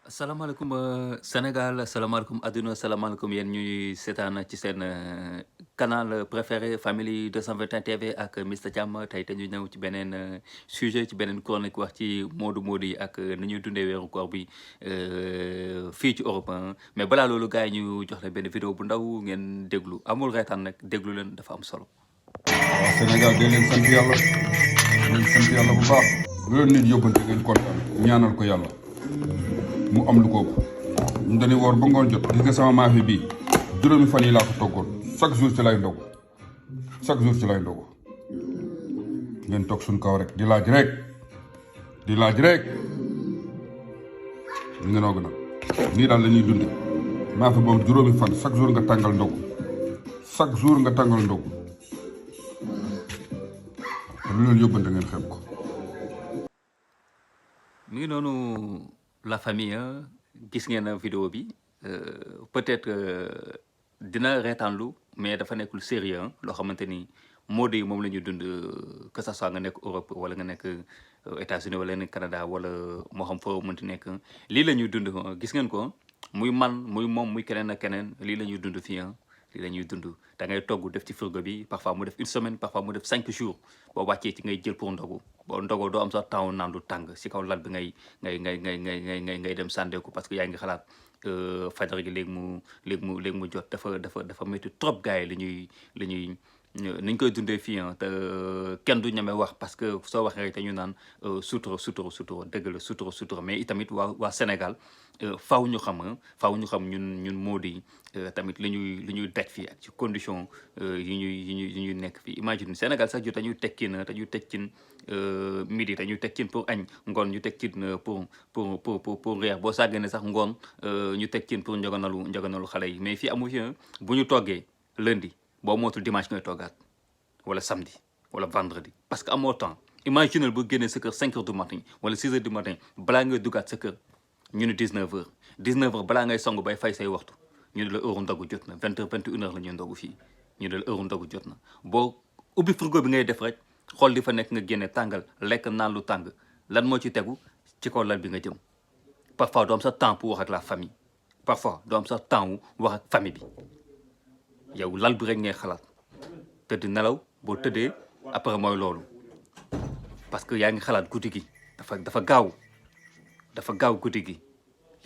asalaamaaleykum Sénégal asalaamaaleykum adduna asalaamaaleykum yéen ñuy seetaan ci seen canal préféré Family 221 TV ak Mr Thiam tey te ñu ñëw ci beneen sujet ci beneen chronique wax ci moodu moodu yi ak ni ñuy dundee weeru koor bi fii ci Europe mais balaa loolu gars yi ñu jox leen benn vidéo bu ndaw ngeen déglu amul reetaan nag déglu leen dafa am solo. waaw Sénégal day leen sant yàlla bu baax lu leen nit yóbbante ngeen kontaan ñaanal ko yàlla mu am lu ko ëpp ñu dañuy woor ba ngoon jot gis nga sama maafe bii juróomi fan yi laa ko toggoon chaque jour ci lay ndogu ngeen toog suñ kaw rek di laaj rek ñu ngi noog nag nii daal la ñuy dunde maafe boobu juróomi fan chaque jour nga tàngal ndogu lu leen yóbbante ngeen xeeb ko. mi ngi noonu la famille gis ngeen vidéo bi peut-être dina reetaanlu mais dafa nekk lu sérieux loo xamante ni mode yi moom la ñuy dund que ça soit nga nekk Europe wala nga nekk États-Unis wala nga nekk Canada wala moo xam foo mënti nekk lii la ñuy dund gis ngeen ko muy man muy moom muy keneen ak keneen lii la ñuy dund fii lii la ñuy dund da ngay togg def ci frigo bi parfois mu def une semaine parfois mu def 5 jours boo wàccee ci ngay jël pour ndogu boo ndogoo doo am sax temps naan lu tàng si kaw lal bi ngay dem sàndeeku parce que yaa ngi xalaat fajar gi léegi mu jot dafa métti trop gars yi li ñuy ni ñu koy dundee fii te kenn du ñeme wax parce que soo waxee rek dañu naan sutura dëgg la sutura mais itamit waa Sénégal faaw ñu xam ñun Mody yi tamit li ñuy daj fii ak ci condition yi ñuy nekk fii imagine Sénégal sax jot dañuy teg cin midi dañuy teg cin pour añ ngoon ñu teg cin pour reer boo sàggane sax ngoon ñu teg cin pour njoganalu xale yi mais fii amu fi bu ñu toggee lundi boo mootul dimanche ngay toggaat wala samedi wala vendredi parce que amoo temps imaginal bu génnee sa kër 5 heures du matin wala 6 heures du matin balaa ngay duggaat sa kër ñu ne 19 heures balaa ngay song bay fay say waxtu ñu ne la heure ndogu jot na 20 heures 21 heures la ñuy ndogu fii ñu ne la heure ndogu jot na boo ubbi frigo bi ngay def rek xool di fa nekk nga génne tàngal lekk naan lu tàng lan moo ci tegu ci kaw lal bi nga jëm parfois doo am sa temps pour wax ak la famille parfois doo am sa temps wax ak famille bi yow lal bi rek ngay xalaat tëdd nelaw boo tëddee après mooy loolu parce que yaa ngi xalaat guddi gi dafa gaaw guddi gi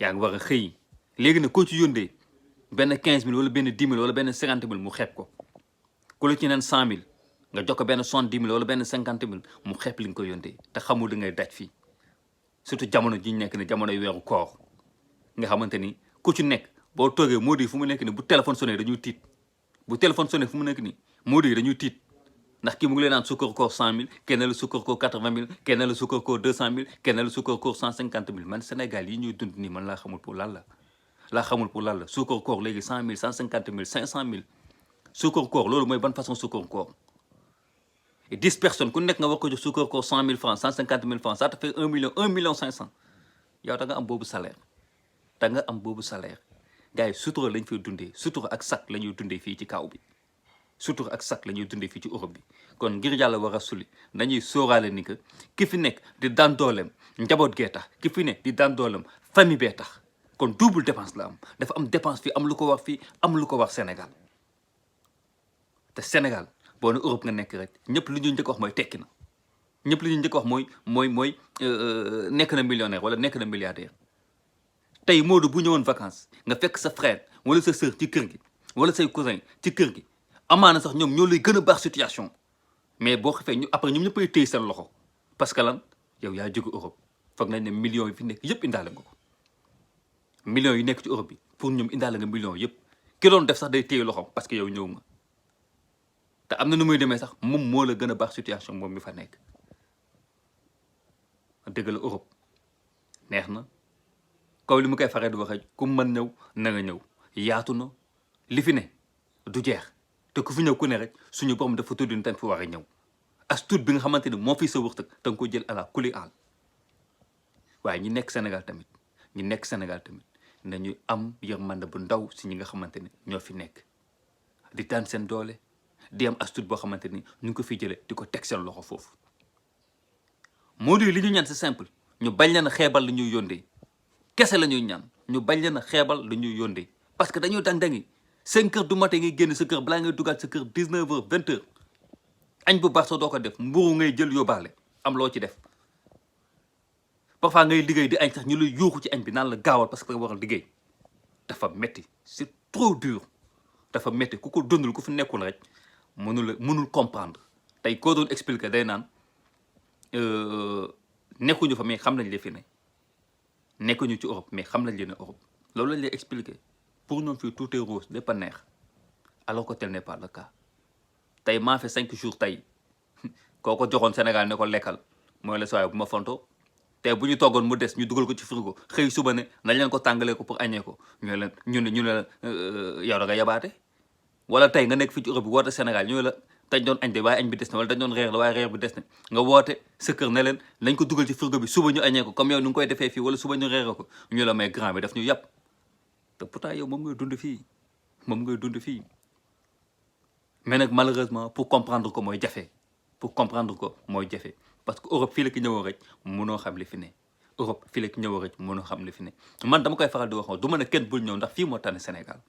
yaa ngi war a xëy léegi nag koo ci yóndee benn 15 000 wala benn 10 000 wala benn 50 000 mu xeeb ko ku la ci neen 100 000 nga jox ko benn 70 000 wala benn 50 000 mu xeeb li nga ko yóndee te xamul li ngay daj fii surtout jamono ji ñu nekk ni jamonoy weeru koor nga xamante ni ku ci nekk boo toogee Mody fu mu nekk ni bu téléphone sonné dañuy tiit bu téléphone sonné fu mu nekk nii Mody yi dañuy tiit ndax kii mu ngi leen naan sukkar koor 100 000 kenn la sukkar koor 80 000 kenn la sukkar koor 200 000 kenn la sukkar koor 150 000 man Sénégal yi ñuy dund nii man laa xamul pour lan la sukkar koor léegi 100 000 150 000 500 000 sukkar koor loolu mooy ban façon sukkar koor et 10 personnes ku nekk nga war ko jox sukkar koor 100 000 francs 150 000 francs ça te fait 1 million 500 yow da nga am boobu salaire gars yi sutura lañ fay dundee sutura ak sac la ñuy dundee fii ci kaw bi sutura ak sac la ñuy dundee fii ci Europe bi kon ngir yàlla war a suli nañuy sóoraale ni que ki fi nekk di daan dooleem njaboot gee tax ki fi nekk di daan dooleem famille bee tax kon double dépense la am dafa am dépense fii am lu ko wax fii am lu ko wax Sénégal te Sénégal boo ne Europe nga nekk rek ñëpp li ñuy njëkk wax mooy tekki na ñëpp li ñuy njëkk wax mooy nekk na millionnaire wala nekk na milliardaire tey Mody bu ñëwoon vacances nga fekk sa frère wala sa sœur ci kër gi wala say cousin ci kër gi amaana sax ñoom ñoo lay gën a baax situation mais boo xefee ñu après ñoom ñëppay téye seen loxo parce que lan yow yaa jóge Europe foog nañ ne millions yi fi nekk yëpp indaale nga ko millions yi nekk ci Europe bi pour ñoom indaale nga millions yëpp ki doon def sax day téye loxo parce que yow ñëw nga te am na nu muy demee sax moom moo la gën a baax situation moom mi fa nekk dëgg la Europe neex na kaw li mu koy faree di waxee ku mën ñëw na nga ñëw yaatu na li fi ne du jeex te ku fi ñëw ku ne rek suñu borom dafa tudd ni tan fi war a ñëw as tuut bi nga xamante ni moo fi sa wërsëg te nga ko jël ala kuli aal waaye ñi nekk Sénégal tamit nañu am yërmande bu ndaw si ñi nga xamante ni ñoo fi nekk di daan seen doole di am as tuut boo xamante ni ñu ngi ko fi jëlee di ko teg seen loxo foofu Mody li ñu ñaan c'est simple ñu bañ leen xeebal li ñuy yóndee kese la ñuy ñaan ñu bañ leen a xeebal lu ñuy yóndee parce que dañuy dang-dangi 5 heures du matin ngay génn sa kër balaa ngay dugaat sa kër 19 heures 20 heures añ bu baax sax doo ko def mburu ngay jël yóbbaale am loo ci def parfois ngay liggéey di añ sax ñu lay yuuxu ci añ bi naan la gaawal parce que da nga war a liggéey dafa metti c'est trop dur dafa metti ku ko dundul ku fi nekkul rek mënul comprendre tey koo doon expliquer day naan nekkuñu fa mais xam nañ li fi ne nekkuñu ci Europe mais xam nañ li ne Europe loolu lañ lay expliquer pour ñoom fii tout est rose lépp a neex alors que tel n'est pas le cas tey maa fi 5 jours tey koo ko joxoon Sénégal ne ko lekkal mooy la saa bu ma fonto tey bu ñu toggoon mu des ñu dugal ko ci frigo xëy suba ne nañ leen ko tàngalee ko pour añee ko ñu leen ñu ne la yow da nga yabaate wala tey nga nekk fii ci Europe bi woote Sénégal ñu la dañ doon añ de waaye añ bi des na wala dañ doon reer la waaye reer bi des na nga woote sa kër ne leen nañ ko dugal ci frigo bi suba ñu añee ko comme yow ni nga koy defee fii wala suba ñu reere ko ñu la may grand bi daf ñu yàpp te pourtant yow moom ngay dund fii mais nag malheureusement pour comprendre ko mooy jafe parce que Europe fii la ki ñëwoo rek mënoo xam li fi ne Europe fii la ki ñëwoo rek mënoo xam li fi ne man dama koy faral di wax du ma ne kenn bul ñëw ndax fii moo tane Sénégal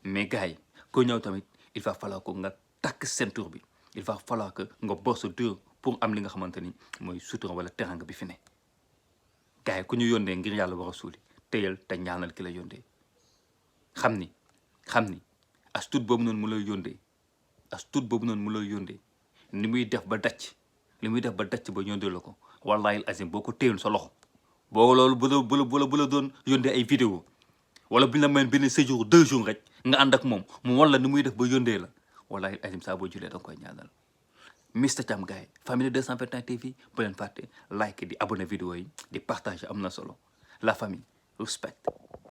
mais gars yi ko ñëw tamit il va falloir que nga takk ceinture bi il va falloir que nga bosse dur pour am li nga xamante ni mooy sutura wala teranga bi fi ne gars yi ku ñu yóndee ngir yàlla war a suuli téyal te ñaanal ki la yóndee xam ni as tuut boobu noonu mu lay yóndee ni muy def ba dacc ba yóndee la ko wallahi azim boo ko téyul sa loxo boo loolu bu la doon yóndee ay vidéo wala bu ñu la mën benn séjour 2 jours rek nga ànd ak moom mu wan la ni muy def ba yóndee la wallahi azim saa boo julee da nga koy ñaanal Mister Thiam gars yi famille 221 TV bu leen fàtte like di abonné vidéo yi di partager am na solo la famille respect